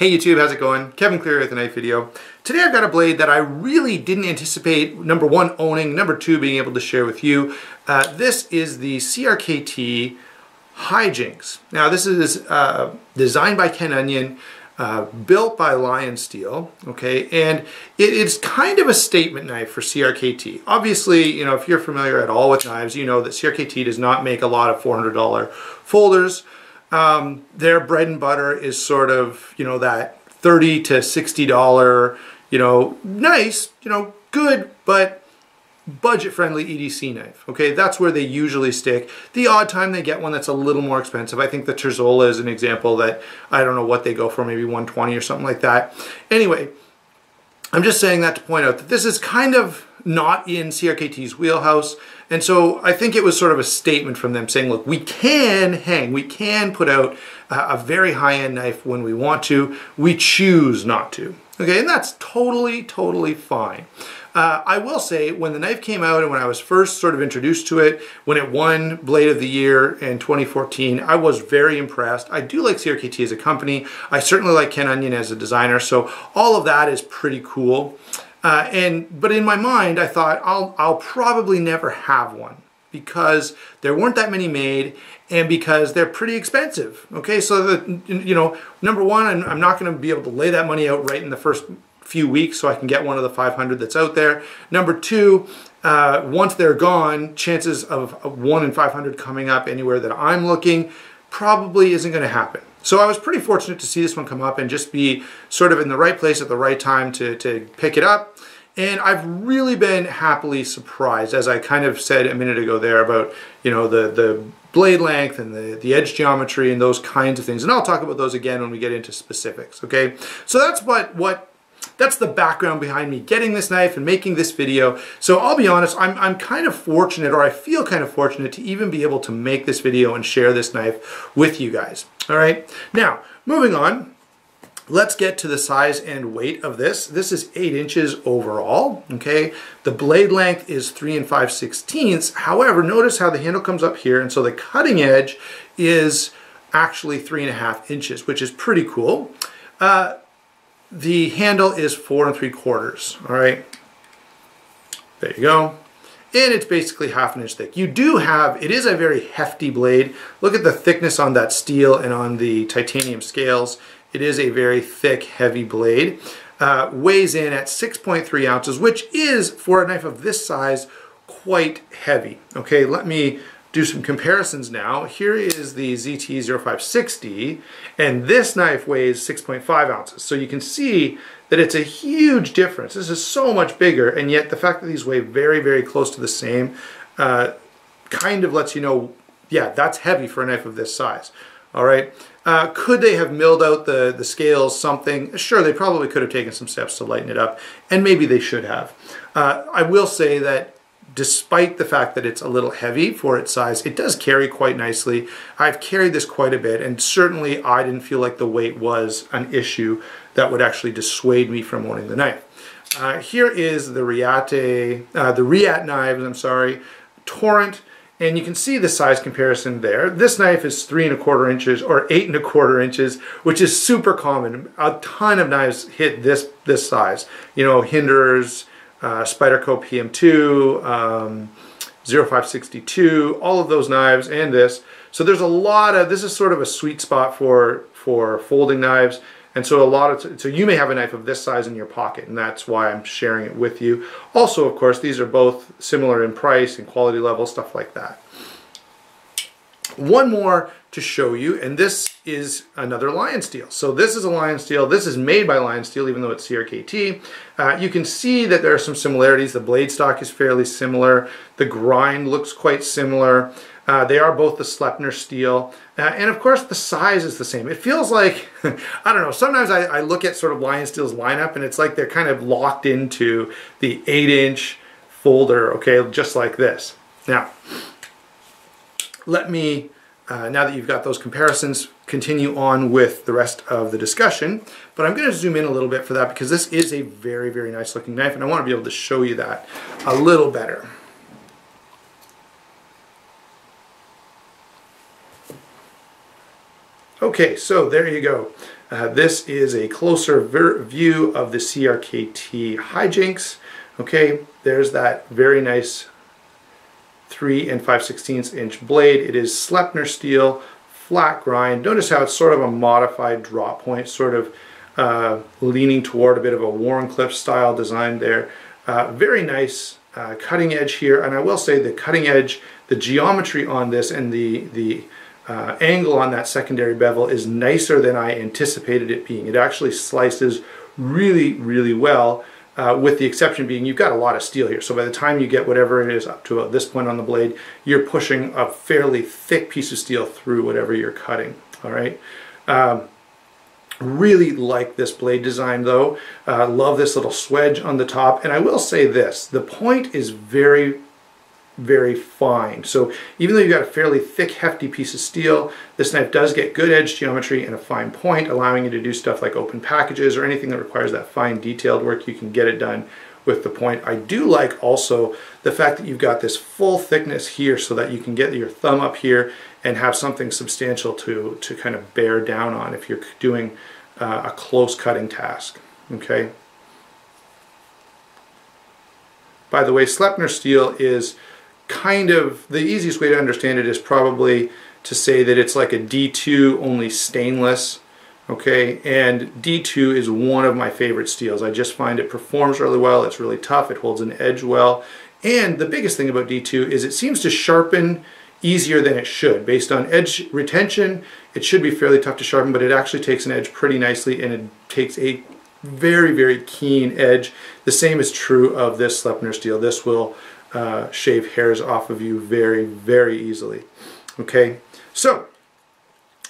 Hey YouTube, how's it going? Kevin Cleary with a knife video. Today I've got a blade that I really didn't anticipate, number one, owning, number two, being able to share with you. This is the CRKT Hi Jinx. Now this is designed by Ken Onion, built by Lion Steel, okay, and it's kind of a statement knife for CRKT. Obviously, you know, if you're familiar at all with knives, you know that CRKT does not make a lot of $400 folders. Their bread and butter is sort of, you know, that $30 to $60, you know, nice, you know, good, but budget-friendly EDC knife. Okay, that's where they usually stick. The odd time they get one that's a little more expensive. I think the Terzola is an example that I don't know what they go for, maybe 120 or something like that. Anyway, I'm just saying that to point out that this is kind of not in CRKT's wheelhouse. And so I think it was sort of a statement from them saying, look, we can put out a very high-end knife when we want to. We choose not to. Okay, and that's totally fine. I will say, when the knife came out and when I was first sort of introduced to it, when it won Blade of the Year in 2014, I was very impressed. I do like CRKT as a company. I certainly like Ken Onion as a designer, so all of that is pretty cool. But in my mind, I thought I'll probably never have one because there weren't that many made and because they're pretty expensive. Okay, so that, you know, number one, I'm not going to be able to lay that money out right in the first few weeks so I can get one of the 500 that's out there. Number two, once they're gone, chances of 1 in 500 coming up anywhere that I'm looking probably isn't going to happen. So I was pretty fortunate to see this one come up and just be sort of in the right place at the right time to pick it up. And I've really been happily surprised, as I kind of said a minute ago there about, you know, the blade length and the edge geometry and those kinds of things. And I'll talk about those again when we get into specifics, okay? So that's the background behind me getting this knife and making this video. So I'll be honest, I'm kind of fortunate, or I feel kind of fortunate to even be able to make this video and share this knife with you guys. All right, now moving on, let's get to the size and weight of this. This is 8 inches overall, okay? The blade length is 3 5/16. However, notice how the handle comes up here, and so the cutting edge is actually 3.5 inches, which is pretty cool. The handle is 4 3/4, all right? There you go. And it's basically 1/2 inch thick. You do have, it is a very hefty blade. Look at the thickness on that steel and on the titanium scales. It is a very thick, heavy blade. Weighs in at 6.3 ounces, which is, for a knife of this size, quite heavy. Okay, let me do some comparisons now. Here is the ZT-0560, and this knife weighs 6.5 ounces. So you can see that it's a huge difference. This is so much bigger, and yet the fact that these weigh very close to the same kind of lets you know, yeah, that's heavy for a knife of this size. All right. Could they have milled out the scales something? Sure, they probably could have taken some steps to lighten it up, and maybe they should have. I will say that despite the fact that it's a little heavy for its size, it does carry quite nicely. I've carried this quite a bit, and certainly I didn't feel like the weight was an issue that would actually dissuade me from owning the knife. Here is the Riat knives, I'm sorry, Torrent, and you can see the size comparison there. This knife is 3 1/4 inches or 8 1/4 inches, which is super common. A ton of knives hit this size. You know, Hinderers, Spyderco PM2, 0562, all of those knives, and this. So there's a lot of, this is sort of a sweet spot for folding knives. And so so you may have a knife of this size in your pocket, and that's why I'm sharing it with you. Also, of course, these are both similar in price and quality level, stuff like that. One more to show you, and this is another Lion Steel. So this is a Lion Steel. This is made by Lion Steel, even though it's CRKT. You can see that there are some similarities. The blade stock is fairly similar. The grind looks quite similar. They are both the Sleipner steel. And of course, the size is the same. It feels like, I don't know, sometimes I look at sort of Lion Steel's lineup and it's like they're kind of locked into the 8-inch folder, okay, just like this. Now, let me, now that you've got those comparisons, continue on with the rest of the discussion. But I'm going to zoom in a little bit for that because this is a very nice looking knife, and I want to be able to show you that a little better. Okay, so there you go. This is a closer view of the CRKT Hi Jinx. Okay, there's that very nice 3 5/16 inch blade. It is Sleipner steel, flat grind. Notice how it's sort of a modified drop point, sort of leaning toward a bit of a Warncliffe style design there. Very nice cutting edge here, and I will say the cutting edge, the geometry on this and the angle on that secondary bevel is nicer than I anticipated it being. It actually slices really, really well, with the exception being you've got a lot of steel here. So by the time you get whatever it is up to this point on the blade, you're pushing a fairly thick piece of steel through whatever you're cutting. All right. Really like this blade design though. Love this little swedge on the top. And I will say this, the point is very, very fine. So even though you've got a fairly thick, hefty piece of steel, this knife does get good edge geometry and a fine point, allowing you to do stuff like open packages or anything that requires that fine detailed work. You can get it done with the point. I do like also the fact that you've got this full thickness here so that you can get your thumb up here and have something substantial to kind of bear down on if you're doing a close cutting task. Okay. By the way, Sleipner steel is kind of, the easiest way to understand it is probably to say that it's like a D2 only stainless, okay, and D2 is one of my favorite steels. I just find it performs really well, it's really tough, it holds an edge well, and the biggest thing about D2 is it seems to sharpen easier than it should. Based on edge retention, it should be fairly tough to sharpen, but it actually takes an edge pretty nicely, and it takes a very, very keen edge. The same is true of this Sleipner steel. This will shave hairs off of you very, very easily. Okay, so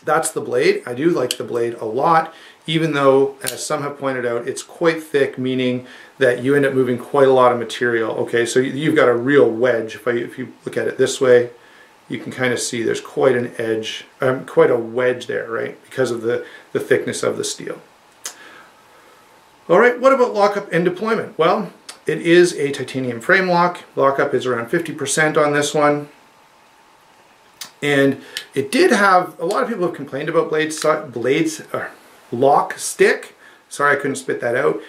that's the blade. I do like the blade a lot, even though, as some have pointed out, it's quite thick, meaning that you end up moving quite a lot of material. Okay, so you've got a real wedge. If you look at it this way, you can kind of see there's quite an edge, quite a wedge there, right? Because of the thickness of the steel. All right, what about lockup and deployment? Well, it is a titanium frame lock. Lockup is around 50% on this one. And it did have, a lot of people have complained about lock stick. Sorry, I couldn't spit that out.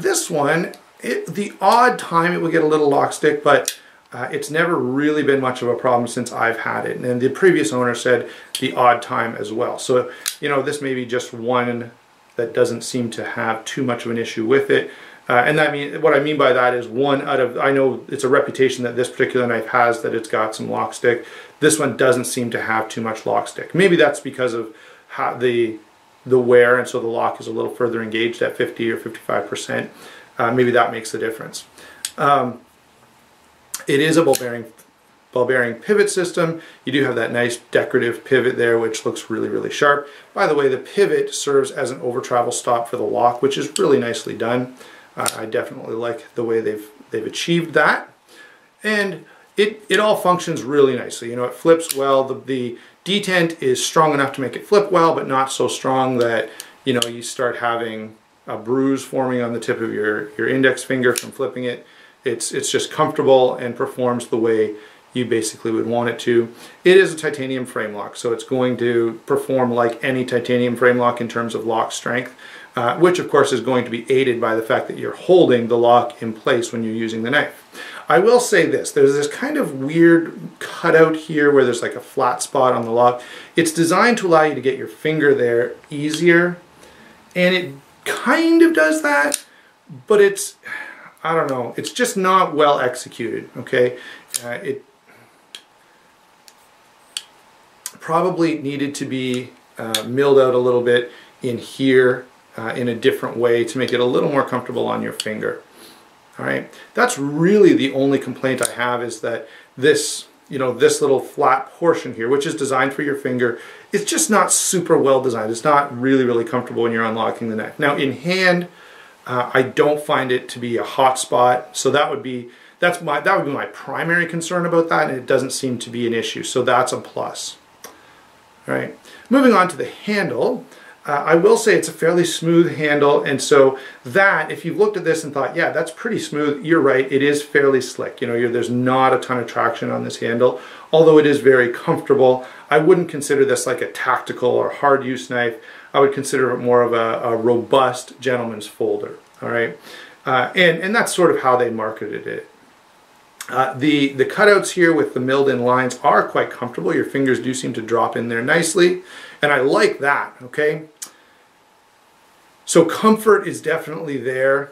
This one, the odd time it will get a little lock stick, but it's never really been much of a problem since I've had it. And the previous owner said the odd time as well. So, you know, this may be just one that doesn't seem to have too much of an issue with it. And what I mean by that is one out of, I know it's a reputation that this particular knife has that it's got some lock stick. This one doesn't seem to have too much lock stick. Maybe that's because of how the wear, and so the lock is a little further engaged at 50 or 55%. Maybe that makes the difference. It is a ball bearing pivot system. You do have that nice decorative pivot there, which looks really, really sharp. By the way, the pivot serves as an over travel stop for the lock, which is really nicely done. I definitely like the way they've achieved that, and it all functions really nicely. You know, it flips well. The detent is strong enough to make it flip well, but not so strong that, you know, you start having a bruise forming on the tip of your index finger from flipping it. It's just comfortable and performs the way you basically would want it to. It is a titanium frame lock, so it's going to perform like any titanium frame lock in terms of lock strength, which of course is going to be aided by the fact that you're holding the lock in place when you're using the knife. I will say this, there's this kind of weird cutout here where there's like a flat spot on the lock. It's designed to allow you to get your finger there easier, and it kind of does that, but it's, I don't know, it's just not well executed, okay? It probably needed to be milled out a little bit in here in a different way to make it a little more comfortable on your finger. All right, that's really the only complaint I have, is that this, you know, this little flat portion here, which is designed for your finger, is just not super well designed. It's not really, really comfortable when you're unlocking the knife. Now in hand, I don't find it to be a hot spot, so that would be my primary concern about that, and it doesn't seem to be an issue, so that's a plus. All right, moving on to the handle. I will say it's a fairly smooth handle, and so that, if you've looked at this and thought, yeah, that's pretty smooth, you're right, it is fairly slick. You know, there's not a ton of traction on this handle, although it is very comfortable. I wouldn't consider this like a tactical or hard use knife. I would consider it more of a robust gentleman's folder, all right? And that's sort of how they marketed it. The cutouts here with the milled in lines are quite comfortable. Your fingers do seem to drop in there nicely, and I like that, okay? So comfort is definitely there,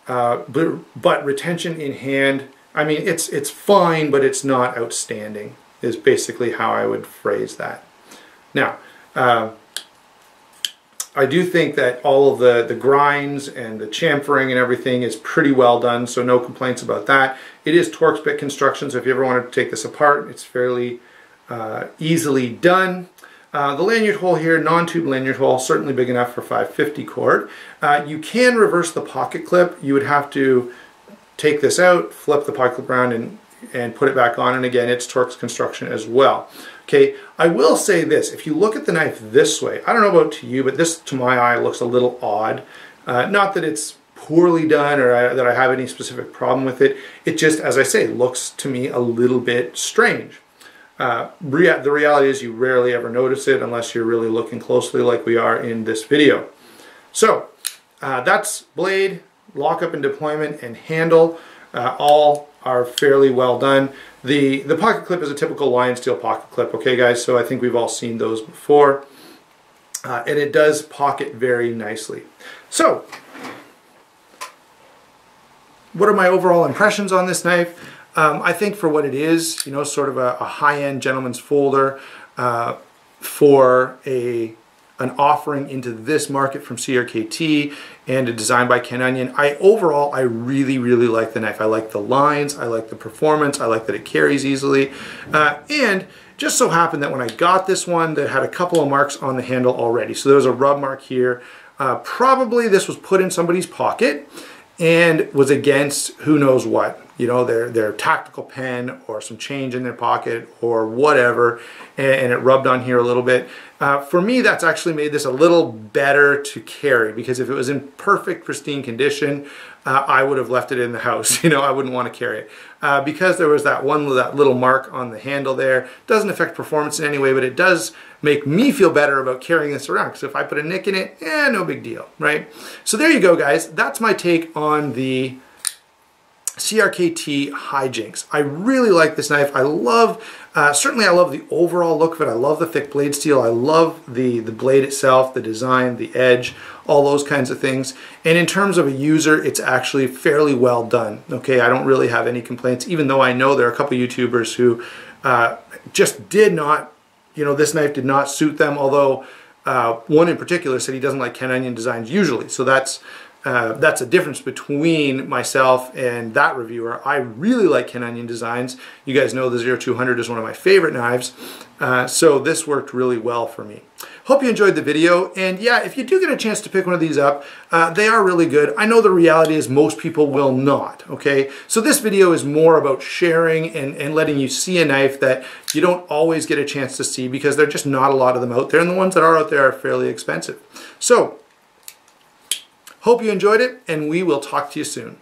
but retention in hand, I mean, it's fine, but it's not outstanding, is basically how I would phrase that. Now, I do think that all of the grinds and the chamfering and everything is pretty well done, so no complaints about that. It is Torx bit construction, so if you ever wanted to take this apart, it's fairly easily done. The lanyard hole here, non-tube lanyard hole, certainly big enough for 550 cord. You can reverse the pocket clip. You would have to take this out, flip the pocket clip around, and put it back on, and again, it's Torx construction as well. Okay, I will say this, if you look at the knife this way, I don't know about to you, but this to my eye looks a little odd. Not that it's poorly done or that I have any specific problem with it, it just, as I say, looks to me a little bit strange. The reality is you rarely ever notice it unless you're really looking closely like we are in this video. So, that's blade, lockup and deployment, and handle. All are fairly well done. The pocket clip is a typical lion steel pocket clip, okay guys, so I think we've all seen those before. And it does pocket very nicely. So, what are my overall impressions on this knife? I think for what it is, you know, sort of a high-end gentleman's folder for an offering into this market from CRKT and a design by Ken Onion. Overall, I really, really like the knife. I like the lines, I like the performance, I like that it carries easily. And just so happened that when I got this one, that had a couple of marks on the handle already. So there was a rub mark here. Probably this was put in somebody's pocket and was against who knows what. You know, their tactical pen or some change in their pocket or whatever, and it rubbed on here a little bit. For me, that's actually made this a little better to carry, because if it was in perfect, pristine condition, I would have left it in the house. You know, I wouldn't want to carry it. Because there was that little mark on the handle there, doesn't affect performance in any way, but it does make me feel better about carrying this around, because if I put a nick in it, no big deal, right? So there you go, guys. That's my take on the CRKT Hi Jinx. I really like this knife. I love, certainly I love the overall look of it. I love the thick blade steel. I love the blade itself, the design, the edge, all those kinds of things. And in terms of a user, it's actually fairly well done. Okay, I don't really have any complaints, even though I know there are a couple YouTubers who just did not, you know, this knife did not suit them, although one in particular said he doesn't like Ken Onion designs usually. So that's a difference between myself and that reviewer. I really like Ken Onion designs. You guys know the 0200 is one of my favorite knives, so this worked really well for me. Hope you enjoyed the video, and yeah, if you do get a chance to pick one of these up, they are really good. I know the reality is most people will not, okay? So this video is more about sharing and letting you see a knife that you don't always get a chance to see, because there are just not a lot of them out there, and the ones that are out there are fairly expensive. So, hope you enjoyed it, and we will talk to you soon.